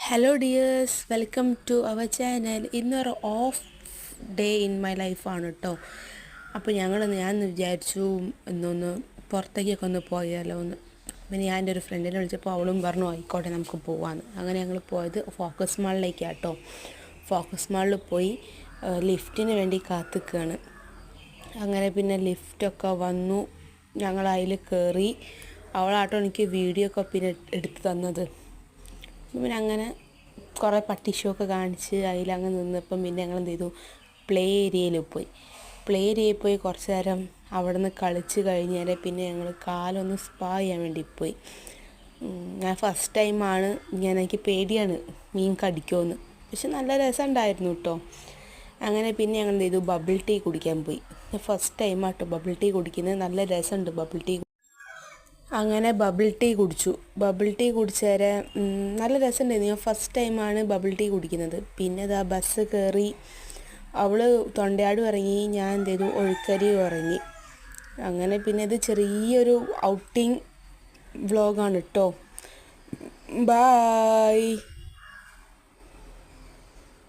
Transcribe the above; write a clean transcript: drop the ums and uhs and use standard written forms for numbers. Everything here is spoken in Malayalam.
Hello dears, welcome to our channel. ഇന്നൊരു ഓഫ് ഡേ ഇൻ മൈ ലൈഫാണ് കേട്ടോ. അപ്പോൾ ഞാൻ വിചാരിച്ചു ഇന്നൊന്ന് പുറത്തേക്കൊക്കെ ഒന്ന് പോയാലോ എന്ന്. പിന്നെ ഞാൻ എൻ്റെ ഒരു ഫ്രണ്ടിനെ വിളിച്ചപ്പോൾ അവളും പറഞ്ഞു ആയിക്കോട്ടെ നമുക്ക് പോവാമെന്ന്. അങ്ങനെ ഞങ്ങൾ പോയത് ഫോക്കസ് മാളിലേക്കാണ് കേട്ടോ. ഫോക്കസ് മാളിൽ പോയി ലിഫ്റ്റിന് വേണ്ടി കാത്തിക്കുകയാണ്. അങ്ങനെ പിന്നെ ലിഫ്റ്റൊക്കെ വന്നു, ഞങ്ങൾ അതിൽ കയറി. അവളാട്ടോ എനിക്ക് വീഡിയോ ഒക്കെ പിന്നെ എടുത്ത് തന്നത്. പിന്നെ അങ്ങനെ കുറേ പട്ടി ഷോ ഒക്കെ കാണിച്ച് അതിലങ്ങ് നിന്നപ്പം പിന്നെ ഞങ്ങൾ എന്ത് ചെയ്തു, പ്ലേ ഏരിയയിൽ പോയി കുറച്ച് നേരം അവിടെ നിന്ന് കളിച്ച് കഴിഞ്ഞാൽ പിന്നെ ഞങ്ങൾ കാലൊന്ന് സ്പാ ചെയ്യാൻ വേണ്ടി പോയി. ഞാൻ ഫസ്റ്റ് ടൈമാണ്, എനിക്ക് പേടിയാണ് മീൻ കടിക്കുമെന്ന്, പക്ഷെ നല്ല രസമുണ്ടായിരുന്നു കേട്ടോ. അങ്ങനെ പിന്നെ ഞങ്ങൾ എന്ത് ചെയ്തു, ബബിൾ ടീ കുടിക്കാൻ പോയി. ഫസ്റ്റ് ടൈമാട്ടോ ബബിൾ ടീ കുടിക്കുന്നത്, നല്ല രസമുണ്ട് ബബിൾ ടീ. അങ്ങനെ ബബിൾ ടീ കുടിച്ചേരെ നല്ല രസമുണ്ടായിരുന്നു. ഞാൻ ഫസ്റ്റ് ടൈമാണ് ബബിൾ ടീ കുടിക്കുന്നത്. പിന്നെ ഇതാ ബസ് കയറി, അവൾ തൊണ്ടയാട് ഇറങ്ങി, ഞാൻ എന്ത് ചെയ്തു, ഒഴുക്കരി ഇറങ്ങി. അങ്ങനെ പിന്നെ ഇത് ചെറിയൊരു ഔട്ടിങ് വ്ളോഗാണ് കേട്ടോ. ബായ്.